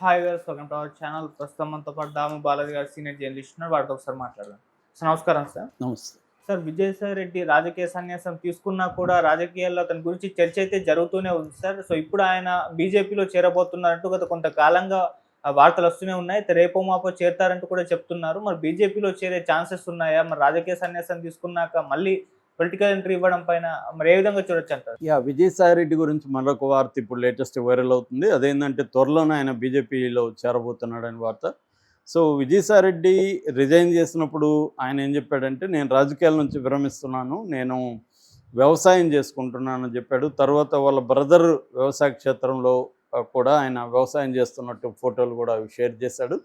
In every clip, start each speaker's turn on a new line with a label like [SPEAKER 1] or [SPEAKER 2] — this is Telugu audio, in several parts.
[SPEAKER 1] Hi guys, welcome to our channel. ప్రస్తుతం మనతో పాటు దాము బాలాజీ గారు సీనియర్ జర్నలిస్ట్ ఉన్నారు. వారితో ఒకసారి మాట్లాడదాం. సార్ నమస్కారం సార్.
[SPEAKER 2] నమస్తే.
[SPEAKER 1] సార్, విజయసాయి రెడ్డి రాజకీయ సన్యాసం తీసుకున్నా కూడా రాజకీయాల్లో అతని గురించి చర్చ అయితే జరుగుతూనే ఉంది సార్. సో ఇప్పుడు ఆయన బీజేపీలో చేరబోతున్నారంటూ గత కొంతకాలంగా వార్తలు వస్తూనే ఉన్నాయి. అయితే రేపో మాపో చేరతారంటూ కూడా చెప్తున్నారు. మరి బీజేపీలో చేరే ఛాన్సెస్ ఉన్నాయా? మరి రాజకీయ సన్యాసం తీసుకున్నాక మళ్ళీ పొలిటికల్ ఎంట్రీ ఇవ్వడం పైన మరి ఏ విధంగా చూడొచ్చు అంటారు?
[SPEAKER 2] విజయసాయి రెడ్డి గురించి మరొక వార్త ఇప్పుడు లేటెస్ట్ వైరల్ అవుతుంది. అదేంటంటే త్వరలోనే ఆయన బీజేపీలో చేరబోతున్నాడని వార్త. సో విజయసాయి రెడ్డి రిజైన్ చేసినప్పుడు ఆయన ఏం చెప్పాడంటే, నేను రాజకీయాల నుంచి విరమిస్తున్నాను, నేను వ్యవసాయం చేసుకుంటున్నానని చెప్పాడు. తర్వాత వాళ్ళ బ్రదర్ వ్యవసాయ క్షేత్రంలో కూడా ఆయన వ్యవసాయం చేస్తున్నట్టు ఫోటోలు కూడా షేర్ చేశాడు.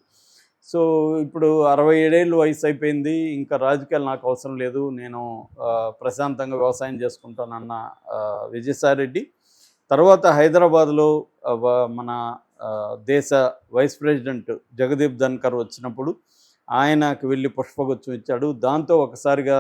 [SPEAKER 2] సో ఇప్పుడు 67 ఏళ్ళు వయసు అయిపోయింది, ఇంకా రాజకీయాలు నాకు అవసరం లేదు, నేను ప్రశాంతంగా వ్యవసాయం చేసుకుంటానన్న విజయసాయి రెడ్డి తర్వాత హైదరాబాద్లో మన దేశ వైస్ ప్రెసిడెంట్ జగదీప్ ధన్కర్ వచ్చినప్పుడు ఆయనకు వెళ్ళి పుష్పగుచ్చం ఇచ్చాడు. దాంతో ఒకసారిగా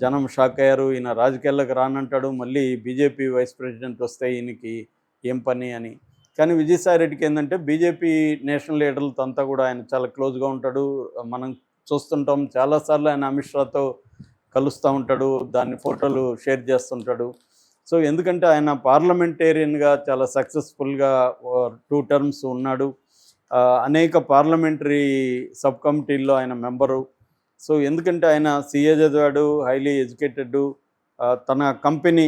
[SPEAKER 2] జనం షాక్ అయ్యారు. ఈయన రాజకీయాల్లోకి రానంటాడు, మళ్ళీ బీజేపీ వైస్ ప్రెసిడెంట్ వస్తే ఈయనకి ఏం పని అని. కానీ విజయసాయి రెడ్డికి ఏంటంటే బీజేపీ నేషనల్ లీడర్లతో అంతా కూడా ఆయన చాలా క్లోజ్గా ఉంటాడు. మనం చూస్తుంటాం, చాలాసార్లు ఆయన అమిత్ షాతో కలుస్తూ ఉంటాడు, దాన్ని ఫోటోలు షేర్ చేస్తుంటాడు. సో ఎందుకంటే ఆయన పార్లమెంటేరియన్గా చాలా సక్సెస్ఫుల్గా 2 టర్మ్స్ ఉన్నాడు. అనేక పార్లమెంటరీ సబ్ కమిటీల్లో ఆయన మెంబరు. సో ఎందుకంటే ఆయన సీఏ చదివాడు, హైలీ ఎడ్యుకేటెడ్. తన company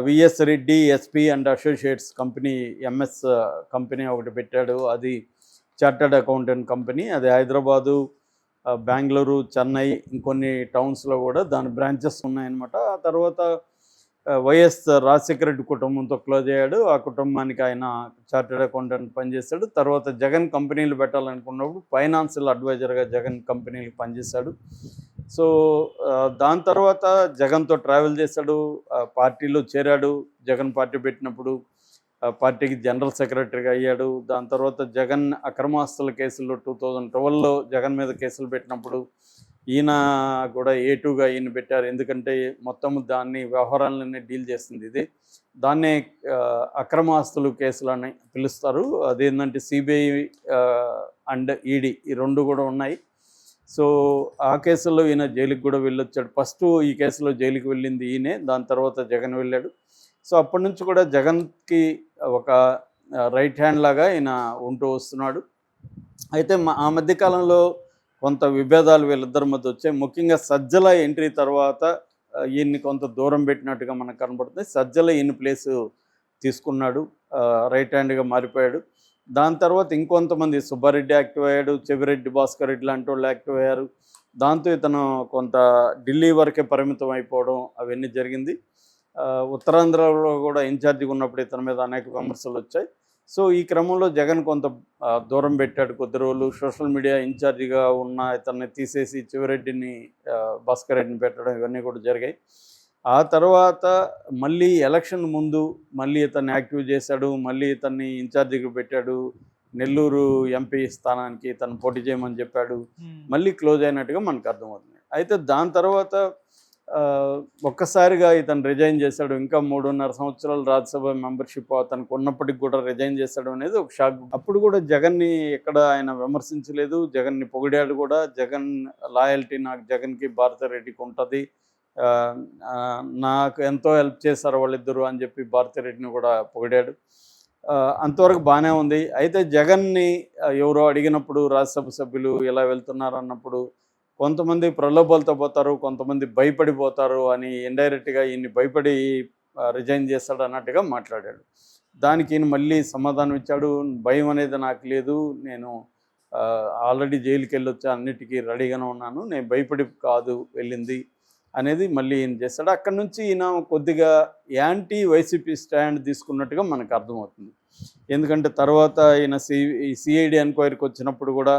[SPEAKER 2] VS Reddy SP and associates company, MS company ఒకటి పెట్టాడు. అది చార్టర్డ్ అకౌంటెంట్ కంపెనీ. అది హైదరాబాదు, బెంగళూరు, చెన్నై, ఇంకొన్ని టౌన్స్లో కూడా దాని బ్రాంచెస్ ఉన్నాయన్నమాట. ఆ తర్వాత వైఎస్ రాజశేఖర రెడ్డి కుటుంబంతో క్లోజ్ అయ్యాడు. ఆ కుటుంబానికి ఆయన చార్టర్డ్ అకౌంటెంట్ పనిచేశాడు. తర్వాత జగన్ కంపెనీలు పెట్టాలనుకున్నప్పుడు ఫైనాన్షియల్ అడ్వైజర్గా జగన్ కంపెనీలు పనిచేశాడు. సో దాని తర్వాత జగన్తో ట్రావెల్ చేశాడు, పార్టీలో చేరాడు. జగన్ పార్టీ పెట్టినప్పుడు పార్టీకి జనరల్ సెక్రటరీగా అయ్యాడు. దాని తర్వాత జగన్ అక్రమాస్తుల కేసుల్లో 2012లో జగన్ మీద కేసులు పెట్టినప్పుడు ఈయన కూడా A2గా ఈయన పెట్టారు. ఎందుకంటే మొత్తం దాన్ని వ్యవహారాలన్నీ డీల్ చేస్తుంది ఇది. దాన్నే అక్రమాస్తులు కేసులని పిలుస్తారు. అదేంటంటే సిబిఐ అండ్ ఈడీ ఈ 2 కూడా ఉన్నాయి. సో ఆ కేసులో ఈయన జైలుకి కూడా వెళ్ళొచ్చాడు. ఫస్ట్ ఈ కేసులో జైలుకి వెళ్ళింది ఈయనే, దాని తర్వాత జగన్ వెళ్ళాడు. సో అప్పటి నుంచి కూడా జగన్కి ఒక రైట్ హ్యాండ్ లాగా ఈయన ఉంటూ వస్తున్నాడు. అయితే ఆ మధ్యకాలంలో కొంత విభేదాలు వీళ్ళిద్దరి మధ్య వచ్చాయి. ముఖ్యంగా సజ్జల ఎంట్రీ తర్వాత ఈయన్ని కొంత దూరం పెట్టినట్టుగా మనకు కనబడుతుంది. సజ్జల ఈయన ప్లేసు తీసుకున్నాడు, రైట్ హ్యాండ్గా మారిపోయాడు. దాని తర్వాత ఇంకొంతమంది, సుబ్బారెడ్డి యాక్టివ్ అయ్యాడు, చెవిరెడ్డి భాస్కర్ రెడ్డి లాంటి వాళ్ళు యాక్టివ్ అయ్యారు. దాంతో ఇతను కొంత ఢిల్లీ వరకే పరిమితం అయిపోవడం అవన్నీ జరిగింది. ఉత్తరాంధ్రలో కూడా ఇన్ఛార్జిగా ఉన్నప్పుడు ఇతని మీద అనేక విమర్శలు వచ్చాయి. సో ఈ క్రమంలో జగన్ కొంత దూరం పెట్టాడు కొద్ది రోజులు. సోషల్ మీడియా ఇన్ఛార్జిగా ఉన్న ఇతన్ని తీసేసి చెవిరెడ్డిని, భాస్కర్ రెడ్డిని పెట్టడం ఇవన్నీ కూడా జరిగాయి. ఆ తర్వాత మళ్ళీ ఎలక్షన్ ముందు మళ్ళీ ఇతన్ని యాక్టివ్ చేశాడు, మళ్ళీ ఇతన్ని ఇన్ఛార్జిగా పెట్టాడు. నెల్లూరు ఎంపీ స్థానానికి ఇతను పోటీ చేయమని చెప్పాడు. మళ్ళీ క్లోజ్ అయినట్టుగా మనకు అర్థమవుతుంది. అయితే దాని తర్వాత ఒక్కసారిగా ఇతను రిజైన్ చేశాడు. ఇంకా 3.5 సంవత్సరాలు రాజ్యసభ మెంబర్షిప్ అతనికి ఉన్నప్పటికి కూడా రిజైన్ చేశాడు అనేది ఒక షాక్. అప్పుడు కూడా జగన్ని ఎక్కడ ఆయన విమర్శించలేదు, జగన్ని పొగిడాడు కూడా. జగన్ లాయల్టీ నాకు జగన్కి భారతిరెడ్డికి ఉంటుంది, నాకు ఎంతో హెల్ప్ చేశారు వాళ్ళిద్దరూ అని చెప్పి భారతిరెడ్డిని కూడా పొగిడాడు. అంతవరకు బాగానే ఉంది. అయితే జగన్ని ఎవరో అడిగినప్పుడు రాజ్యసభ సభ్యులు ఎలా వెళ్తున్నారు అన్నప్పుడు కొంతమంది ప్రలోభాలతో పోతారు, కొంతమంది భయపడిపోతారు అని ఇండైరెక్ట్గా ఈయన్ని భయపడి రిజైన్ చేస్తాడు అన్నట్టుగా మాట్లాడాడు. దానికి ఈయన మళ్ళీ సమాధానం ఇచ్చాడు, భయం అనేది నాకు లేదు, నేను ఆల్రెడీ జైలుకి వెళ్ళొచ్చా, అన్నిటికీ రెడీగానే ఉన్నాను, నేను భయపడి కాదు వెళ్ళింది అనేది మళ్ళీ ఈయన చేస్తాడు. అక్కడి నుంచి ఈయన కొద్దిగా యాంటీ వైసీపీ స్టాండ్ తీసుకున్నట్టుగా మనకు అర్థమవుతుంది. ఎందుకంటే తర్వాత ఈయన సిఐడి ఎంక్వైరీకి వచ్చినప్పుడు కూడా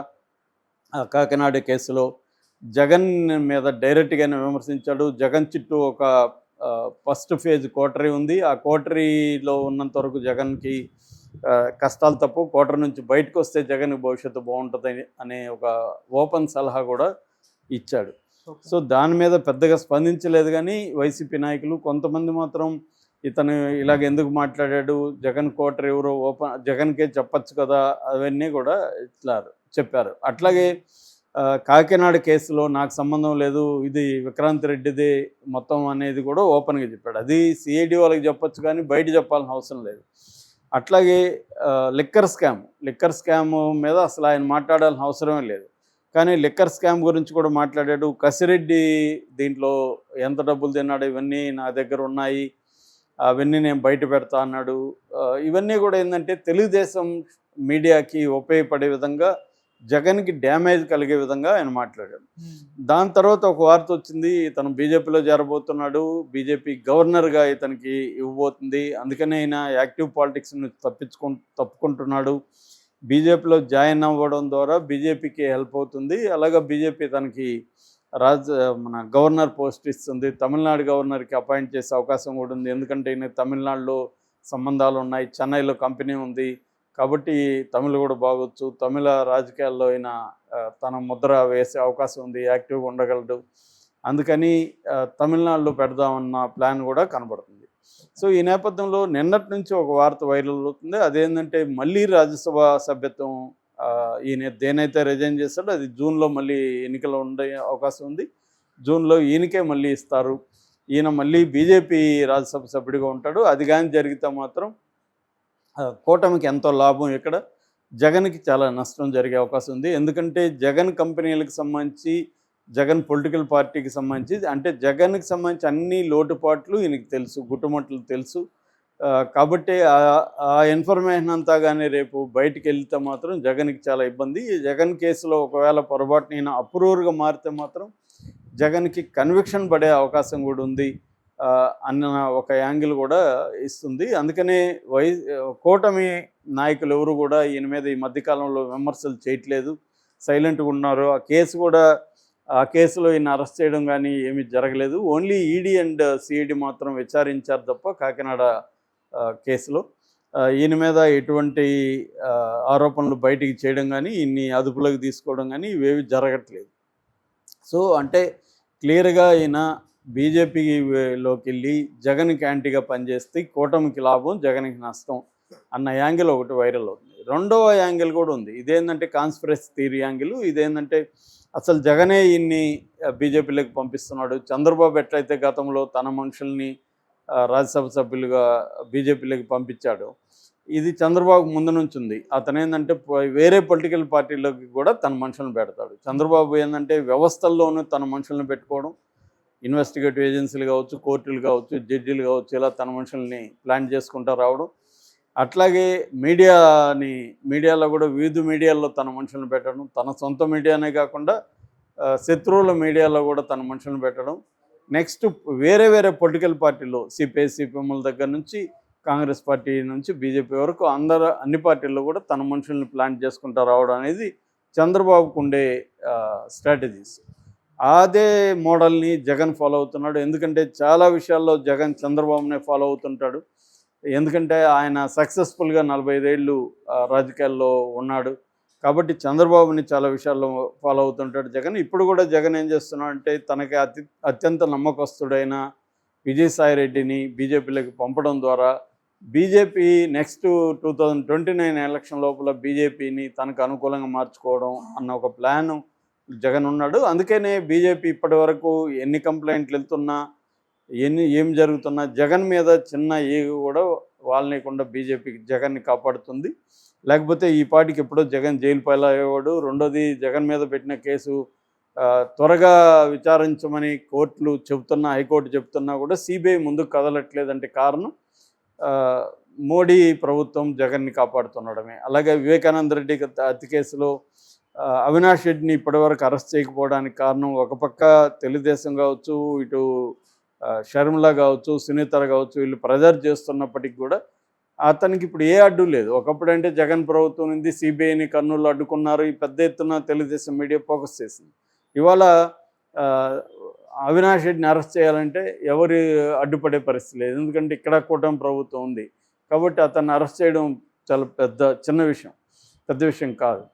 [SPEAKER 2] కాకినాడ కేసులో జగన్ మీద డైరెక్ట్గానే విమర్శించాడు. జగన్ చుట్టూ ఒక ఫస్ట్ ఫేజ్ కోటరీ ఉంది. ఆ కోటరీలో ఉన్నంత వరకు జగన్కి కష్టాలు తప్పు, కోటరీ నుంచి బయటకు వస్తే జగన్కి భవిష్యత్తు బాగుంటుంది అనే ఒక ఓపెన్ సలహా కూడా ఇచ్చాడు. సో దాని మీద పెద్దగా స్పందించలేదు. కానీ వైసీపీ నాయకులు కొంతమంది మాత్రం ఇతను ఇలాగ ఎందుకు మాట్లాడాడు, జగన్ కోటర్ ఎవరో జగన్కే చెప్పచ్చు కదా, అవన్నీ కూడా ఇట్లా చెప్పారు. అట్లాగే కాకినాడ కేసులో నాకు సంబంధం లేదు, ఇది విక్రాంత్ రెడ్డిది మొత్తం అనేది కూడా ఓపెన్గా చెప్పాడు. అది సిఐడి వాళ్ళకి చెప్పొచ్చు కానీ బయట చెప్పాల్సిన అవసరం లేదు. అట్లాగే లిక్కర్ స్కామ్ మీద అసలు ఆయన మాట్లాడాల్సిన అవసరమే లేదు, కానీ లిక్కర్ స్కామ్ గురించి కూడా మాట్లాడాడు. కసిరెడ్డి దీంట్లో ఎంత డబ్బులు తిన్నాడు ఇవన్నీ నా దగ్గర ఉన్నాయి, అవన్నీ నేను బయట పెడతా అన్నాడు. ఇవన్నీ కూడా ఏంటంటే తెలుగుదేశం మీడియాకి ఉపయోగపడే విధంగా, జగన్కి డ్యామేజ్ కలిగే విధంగా ఆయన మాట్లాడాడు. దాని తర్వాత ఒక వార్త వచ్చింది, ఇతను బీజేపీలో చేరబోతున్నాడు, బీజేపీ గవర్నర్గా ఇతనికి ఇవ్వబోతుంది, అందుకనే ఆయన యాక్టివ్ పాలిటిక్స్ని తప్పుకుంటున్నాడు, బీజేపీలో జాయిన్ అవ్వడం ద్వారా బీజేపీకి హెల్ప్ అవుతుంది, అలాగా బీజేపీ తనకి మన గవర్నర్ పోస్ట్ ఇస్తుంది, తమిళనాడు గవర్నర్కి అపాయింట్ చేసే అవకాశం కూడా ఉంది, ఎందుకంటే ఈయన తమిళనాడులో సంబంధాలు ఉన్నాయి, చెన్నైలో కంపెనీ ఉంది, కాబట్టి తమిళ కూడా బాగొచ్చు, తమిళ రాజకీయాల్లో అయినా తన ముద్ర వేసే అవకాశం ఉంది, యాక్టివ్గా ఉండగలడు, అందుకని తమిళనాడులో పెడదామన్న ప్లాన్ కూడా కనబడుతుంది. సో ఈ నేపథ్యంలో నిన్నటి నుంచి ఒక వార్త వైరల్ అవుతుంది, అదేంటంటే మళ్ళీ రాజ్యసభ సభ్యత్వం ఈయన దేనైతే రిజైన్ చేస్తాడో అది జూన్లో మళ్ళీ ఎన్నికలు ఉండే అవకాశం ఉంది, జూన్లో ఈయనకే మళ్ళీ ఇస్తారు, ఈయన మళ్ళీ బీజేపీ రాజ్యసభ సభ్యుడిగా ఉంటాడు. అది కానీ జరిగితే మాత్రం కూటమికి ఎంతో లాభం, ఇక్కడ జగన్కి చాలా నష్టం జరిగే అవకాశం ఉంది. ఎందుకంటే జగన్ కంపెనీలకు సంబంధించి, జగన్ పొలిటికల్ పార్టీకి సంబంధించి, అంటే జగన్కి సంబంధించి అన్ని లోటుపాట్లు ఈయనకి తెలుసు, గుట్టుమట్లు తెలుసు, కాబట్టి ఆ ఇన్ఫర్మేషన్ అంతా కానీ రేపు బయటికి వెళ్తే మాత్రం జగన్కి చాలా ఇబ్బంది. జగన్ కేసులో ఒకవేళ పొరపాటున ఈయన అప్రూవర్గా మారితే మాత్రం జగన్కి కన్విక్షన్ పడే అవకాశం కూడా ఉంది అన్న ఒక యాంగిల్ కూడా ఇస్తుంది. అందుకనే కూటమి నాయకులు ఎవరు కూడా ఈయన మీద ఈ మధ్యకాలంలో విమర్శలు చేయట్లేదు, సైలెంట్గా ఉన్నారు. ఆ కేసులో ఈయన అరెస్ట్ చేయడం కానీ ఏమీ జరగలేదు, ఓన్లీ ఈడీ అండ్ సిఐడి మాత్రం విచారించారు తప్ప కాకినాడ కేసులో ఈయన మీద ఎటువంటి ఆరోపణలు బయటికి చేయడం కానీ, ఈయన్ని అదుపులోకి తీసుకోవడం కానీ ఇవేవి జరగట్లేదు. సో అంటే క్లియర్గా ఈయన బీజేపీలోకి వెళ్ళి జగన్కి యాంటీగా పనిచేస్తే కూటమికి లాభం, జగన్కి నష్టం అన్న యాంగిల్ ఒకటి వైరల్ అవుతుంది. రెండవ యాంగిల్ కూడా ఉంది, ఇదేంటంటే కాన్స్పిరసీ థియరీ యాంగిల్. ఇదేంటంటే అసలు జగనే ఈయన్ని బీజేపీలోకి పంపిస్తున్నాడు, చంద్రబాబు ఎట్లయితే గతంలో తన మనుషుల్ని రాజ్యసభ సభ్యులుగా బీజేపీలోకి పంపించాడు, ఇది చంద్రబాబు ముందు నుంచి ఉంది. అతను ఏంటంటే వేరే పొలిటికల్ పార్టీలోకి కూడా తన మనుషులను పెడతాడు. చంద్రబాబు ఏంటంటే వ్యవస్థల్లోనూ తన మనుషులను పెట్టుకోవడం, ఇన్వెస్టిగేటివ్ ఏజెన్సీలు కావచ్చు, కోర్టులు కావచ్చు, జడ్జీలు కావచ్చు, ఇలా తన మనుషుల్ని ప్లాన్ చేసుకుంటూ రావడం. అట్లాగే మీడియాలో కూడా వివిధ మీడియాల్లో తన మనుషులను పెట్టడం, తన సొంత మీడియానే కాకుండా శత్రువుల మీడియాలో కూడా తన మనుషులను పెట్టడం. నెక్స్ట్ వేరే పొలిటికల్ పార్టీలో సిపిఐ సిపిఎంల దగ్గర నుంచి కాంగ్రెస్ పార్టీ నుంచి బీజేపీ వరకు అన్ని పార్టీల్లో కూడా తన మనుషుల్ని ప్లాన్ చేసుకుంటూ రావడం అనేది చంద్రబాబుకు ఉండే స్ట్రాటజీస్. అదే మోడల్ని జగన్ ఫాలో అవుతున్నాడు. ఎందుకంటే చాలా విషయాల్లో జగన్ చంద్రబాబునే ఫాలో అవుతుంటాడు, ఎందుకంటే ఆయన సక్సెస్ఫుల్గా 45 ఏళ్ళు రాజకీయాల్లో ఉన్నాడు, కాబట్టి చంద్రబాబుని చాలా విషయాల్లో ఫాలో అవుతుంటాడు జగన్. ఇప్పుడు కూడా జగన్ ఏం చేస్తున్నాడంటే తనకి అత్యంత నమ్మకస్తుడైన విజయసాయిరెడ్డిని బీజేపీలోకి పంపడం ద్వారా బీజేపీ నెక్స్ట్ 2029 ఎలక్షన్ లోపల బీజేపీని తనకు అనుకూలంగా మార్చుకోవడం అన్న ఒక ప్లాన్ జగన్ ఉన్నాడు. అందుకనే బీజేపీ ఇప్పటి వరకు ఎన్ని కంప్లైంట్లు వెళ్తున్నా, ఏం జరుగుతున్నా జగన్ మీద చిన్న ఈగ కూడా వాళ్ళనికుండా బీజేపీకి జగన్ని కాపాడుతుంది. లేకపోతే ఈ పార్టీకి ఎప్పుడో జగన్ జైలు పాలయ్యేవాడు. రెండోది, జగన్ మీద పెట్టిన కేసు త్వరగా విచారించమని కోర్టులు చెబుతున్నా, హైకోర్టు చెబుతున్నా కూడా సిబిఐ ముందుకు కదలట్లేదంటే కారణం మోడీ ప్రభుత్వం జగన్ని కాపాడుతుండడమే. అలాగే వివేకానంద రెడ్డి హత్య కేసులో అవినాష్ రెడ్డిని ఇప్పటివరకు అరెస్ట్ చేయకపోవడానికి కారణం ఒక పక్క తెలుగుదేశం కావచ్చు, ఇటు షర్మిల కావచ్చు, సునీత కావచ్చు, వీళ్ళు ప్రెజర్ చేస్తున్నప్పటికీ కూడా అతనికి ఇప్పుడు ఏ అడ్డు లేదు. ఒకప్పుడంటే జగన్ ప్రభుత్వం నుండి సిబిఐని కర్నూలు అడ్డుకున్నారు, ఈ పెద్ద ఎత్తున తెలుగుదేశం మీడియా ఫోకస్ చేసింది. ఇవాళ అవినాష్ రెడ్డిని అరెస్ట్ చేయాలంటే ఎవరు అడ్డుపడే పరిస్థితి లేదు, ఎందుకంటే ఇక్కడ కూటమి ప్రభుత్వం ఉంది. కాబట్టి అతన్ని అరెస్ట్ చేయడం చాలా పెద్ద విషయం కాదు.